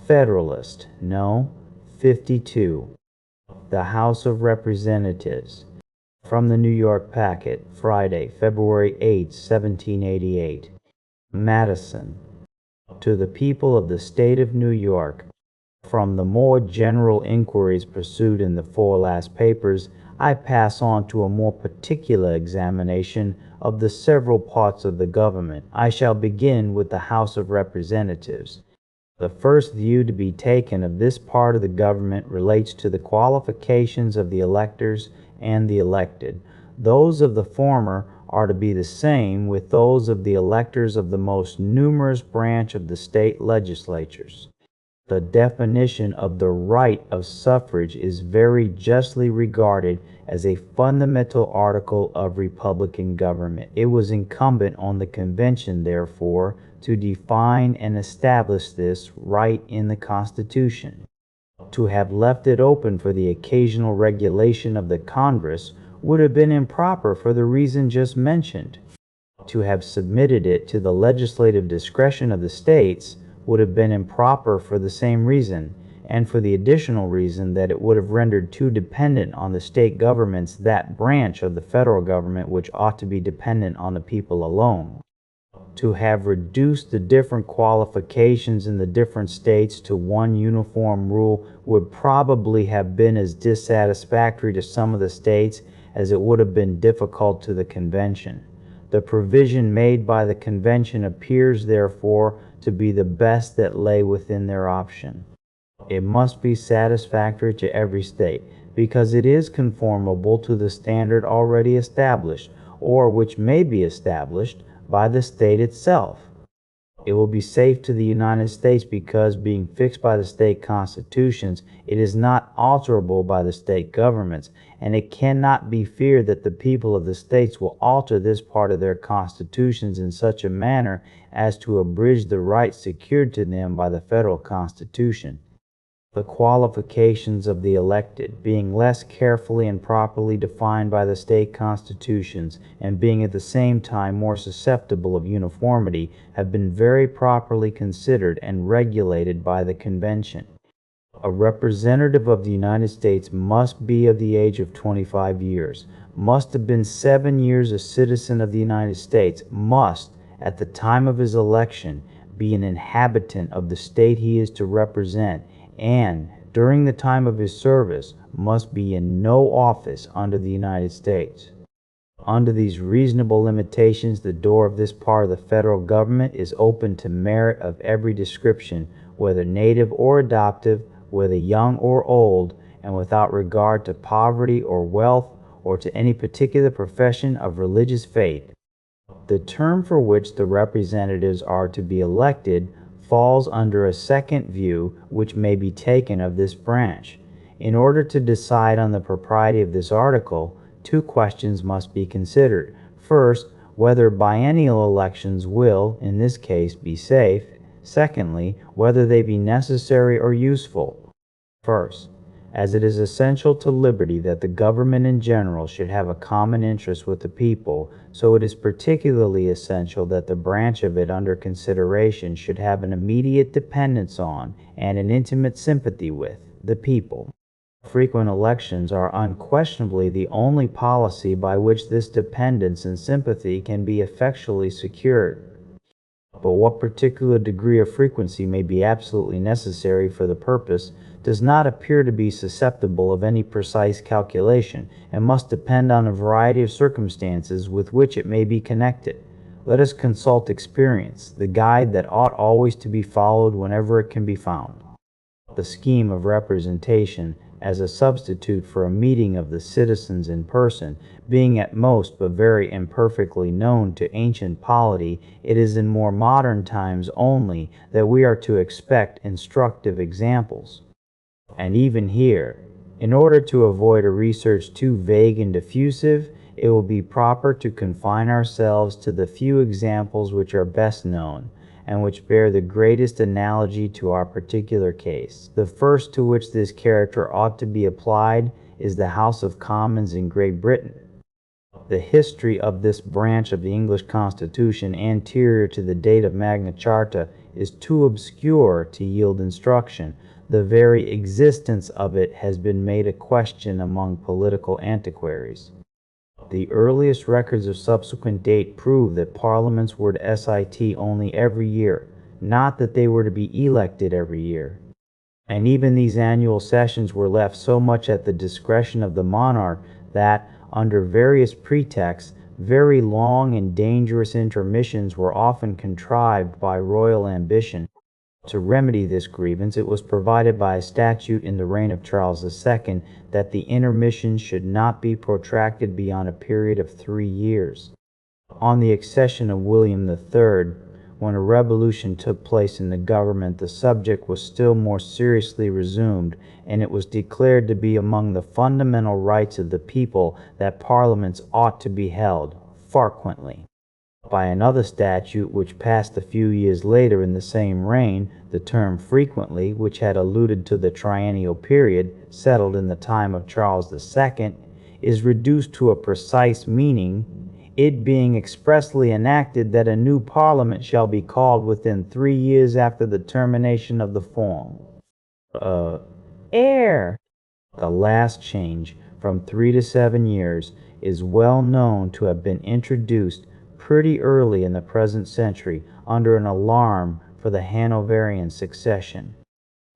Federalist, no. 52. The House of Representatives. From the New York Packet, Friday, February 8, 1788. Madison. To the people of the State of New York, from the more general inquiries pursued in the four last papers, I pass on to a more particular examination of the several parts of the government. I shall begin with the House of Representatives. The first view to be taken of this part of the government relates to the qualifications of the electors and the elected. Those of the former are to be the same with those of the electors of the most numerous branch of the state legislatures. The definition of the right of suffrage is very justly regarded as a fundamental article of republican government. It was incumbent on the convention, therefore, to define and establish this right in the Constitution. To have left it open for the occasional regulation of the Congress would have been improper for the reason just mentioned. To have submitted it to the legislative discretion of the states would have been improper for the same reason, and for the additional reason that it would have rendered too dependent on the state governments that branch of the federal government which ought to be dependent on the people alone. To have reduced the different qualifications in the different states to one uniform rule would probably have been as dissatisfactory to some of the states as it would have been difficult to the convention. The provision made by the convention appears, therefore, to be the best that lay within their option. It must be satisfactory to every state, because it is conformable to the standard already established, or which may be established, by the state itself. It will be safe to the United States because, being fixed by the state constitutions, it is not alterable by the state governments, and it cannot be feared that the people of the states will alter this part of their constitutions in such a manner as to abridge the rights secured to them by the federal constitution. The qualifications of the elected, being less carefully and properly defined by the state constitutions, and being at the same time more susceptible of uniformity, have been very properly considered and regulated by the convention. A representative of the United States must be of the age of 25 years, must have been 7 years a citizen of the United States, must, at the time of his election, be an inhabitant of the state he is to represent, and, during the time of his service, must be in no office under the United States. Under these reasonable limitations, the door of this part of the federal government is open to merit of every description, whether native or adoptive, whether young or old, and without regard to poverty or wealth, or to any particular profession of religious faith. The term for which the representatives are to be elected falls under a second view which may be taken of this branch. In order to decide on the propriety of this article, two questions must be considered. First, whether biennial elections will, in this case, be safe. Secondly, whether they be necessary or useful. First, as it is essential to liberty that the government in general should have a common interest with the people, so it is particularly essential that the branch of it under consideration should have an immediate dependence on, and an intimate sympathy with, the people. Frequent elections are unquestionably the only policy by which this dependence and sympathy can be effectually secured. But what particular degree of frequency may be absolutely necessary for the purpose does not appear to be susceptible of any precise calculation, and must depend on a variety of circumstances with which it may be connected. Let us consult experience, the guide that ought always to be followed whenever it can be found. The scheme of representation as a substitute for a meeting of the citizens in person, being at most but very imperfectly known to ancient polity, it is in more modern times only that we are to expect instructive examples. And even here, in order to avoid a research too vague and diffusive, it will be proper to confine ourselves to the few examples which are best known, and which bear the greatest analogy to our particular case. The first to which this character ought to be applied is the House of Commons in Great Britain. The history of this branch of the English Constitution, anterior to the date of Magna Charta, is too obscure to yield instruction. The very existence of it has been made a question among political antiquaries. The earliest records of subsequent date prove that parliaments were to sit only every year, not that they were to be elected every year. And even these annual sessions were left so much at the discretion of the monarch that, under various pretexts, very long and dangerous intermissions were often contrived by royal ambition. To remedy this grievance, it was provided by a statute in the reign of Charles II that the intermissions should not be protracted beyond a period of 3 years. On the accession of William III, when a revolution took place in the government, the subject was still more seriously resumed, and it was declared to be among the fundamental rights of the people that parliaments ought to be held frequently. By another statute which passed a few years later in the same reign, the term frequently, which had alluded to the triennial period settled in the time of Charles II, is reduced to a precise meaning, it being expressly enacted that a new parliament shall be called within 3 years after the termination of the form. The last change, from 3 to 7 years, is well known to have been introduced pretty early in the present century under an alarm for the Hanoverian succession.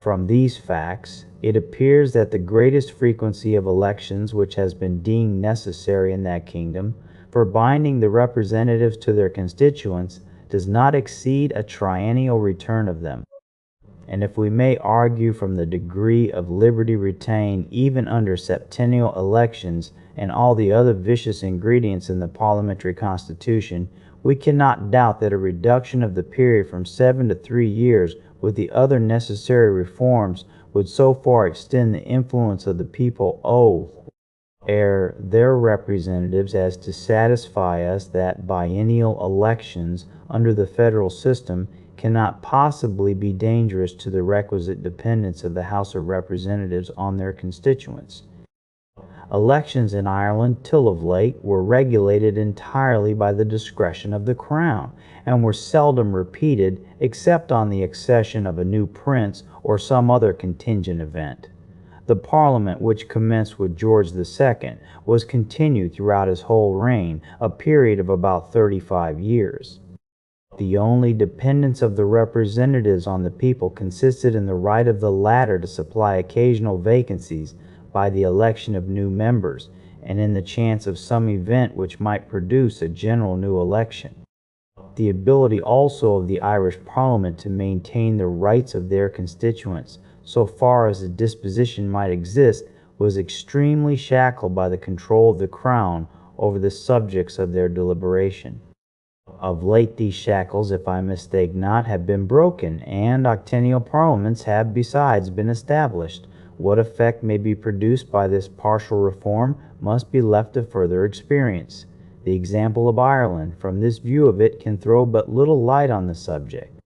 From these facts, it appears that the greatest frequency of elections which has been deemed necessary in that kingdom for binding the representatives to their constituents does not exceed a triennial return of them. And if we may argue from the degree of liberty retained even under septennial elections and all the other vicious ingredients in the parliamentary constitution, we cannot doubt that a reduction of the period from 7 to 3 years with the other necessary reforms would so far extend the influence of the people over their representatives as to satisfy us that biennial elections under the federal system cannot possibly be dangerous to the requisite dependence of the House of Representatives on their constituents. Elections in Ireland till of late were regulated entirely by the discretion of the Crown, and were seldom repeated except on the accession of a new prince or some other contingent event. The Parliament, which commenced with George II, was continued throughout his whole reign, a period of about 35 years. The only dependence of the representatives on the people consisted in the right of the latter to supply occasional vacancies by the election of new members, and in the chance of some event which might produce a general new election. The ability also of the Irish Parliament to maintain the rights of their constituents, so far as a disposition might exist, was extremely shackled by the control of the Crown over the subjects of their deliberation. Of late these shackles, if I mistake not, have been broken, and octennial parliaments have besides been established. What effect may be produced by this partial reform must be left to further experience. The example of Ireland, from this view of it, can throw but little light on the subject.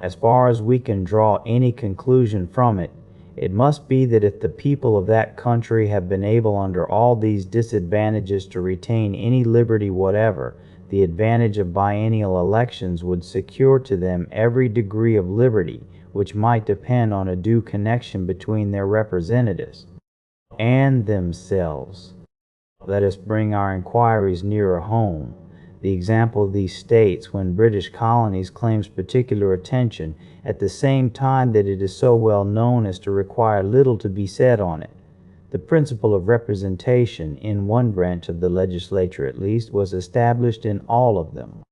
As far as we can draw any conclusion from it, it must be that if the people of that country have been able under all these disadvantages to retain any liberty whatever, the advantage of biennial elections would secure to them every degree of liberty which might depend on a due connection between their representatives and themselves. Let us bring our inquiries nearer home. The example of these states, when British colonies, claims particular attention, at the same time that it is so well known as to require little to be said on it. The principle of representation, in one branch of the legislature at least, was established in all of them.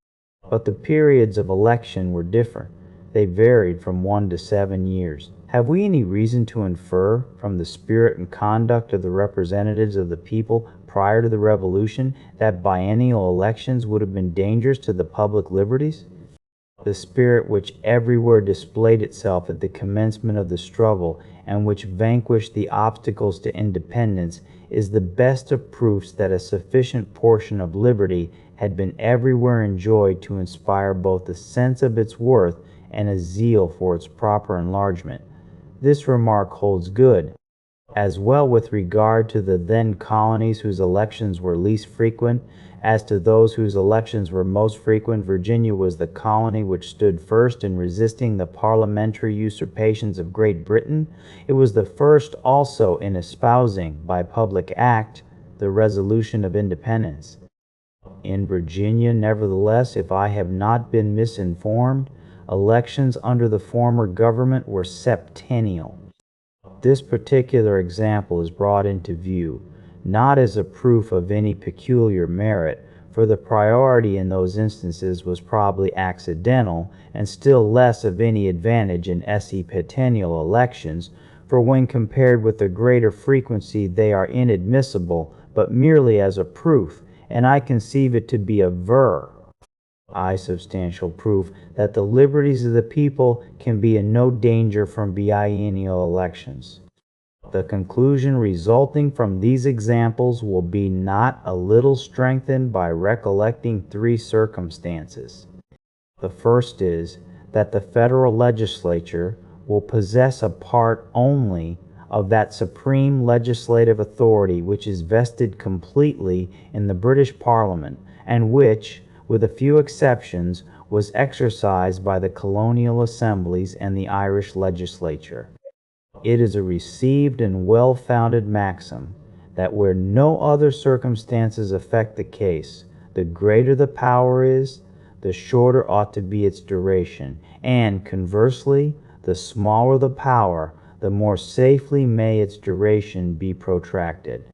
But the periods of election were different. They varied from 1 to 7 years. Have we any reason to infer from the spirit and conduct of the representatives of the people prior to the Revolution that biennial elections would have been dangerous to the public liberties? The spirit which everywhere displayed itself at the commencement of the struggle, and which vanquished the obstacles to independence, is the best of proofs that a sufficient portion of liberty had been everywhere enjoyed to inspire both a sense of its worth and a zeal for its proper enlargement. This remark holds good, as well with regard to the then colonies whose elections were least frequent as to those whose elections were most frequent. Virginia was the colony which stood first in resisting the parliamentary usurpations of Great Britain. It was the first also in espousing, by public act, the resolution of independence. In Virginia, nevertheless, if I have not been misinformed, elections under the former government were septennial. This particular example is brought into view, not as a proof of any peculiar merit, for the priority in those instances was probably accidental, and still less of any advantage in sesquicentennial elections, for when compared with the greater frequency they are inadmissible, but merely as a proof, and I conceive it to be a substantial proof that the liberties of the people can be in no danger from biennial elections. The conclusion resulting from these examples will be not a little strengthened by recollecting three circumstances. The first is that the federal legislature will possess a part only of that supreme legislative authority which is vested completely in the British Parliament, and which, with a few exceptions, was exercised by the colonial assemblies and the Irish legislature. It is a received and well-founded maxim that where no other circumstances affect the case, the greater the power is, the shorter ought to be its duration, and, conversely, the smaller the power, the more safely may its duration be protracted.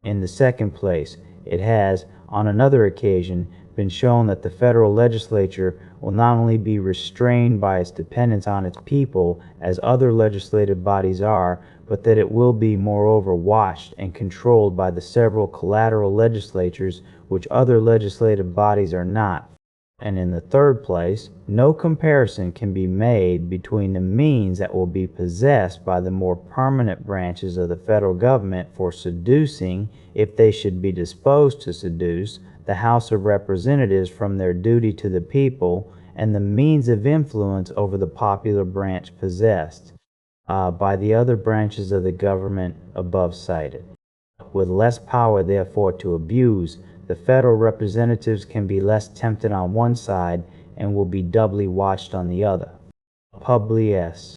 In the second place, it has, on another occasion, been shown that the federal legislature will not only be restrained by its dependence on its people, as other legislative bodies are, but that it will be moreover watched and controlled by the several collateral legislatures which other legislative bodies are not. And in the third place, no comparison can be made between the means that will be possessed by the more permanent branches of the federal government for seducing, if they should be disposed to seduce, the House of Representatives from their duty to the people, and the means of influence over the popular branch possessed by the other branches of the government above cited. With less power, therefore, to abuse, the federal representatives can be less tempted on one side and will be doubly watched on the other. Publius.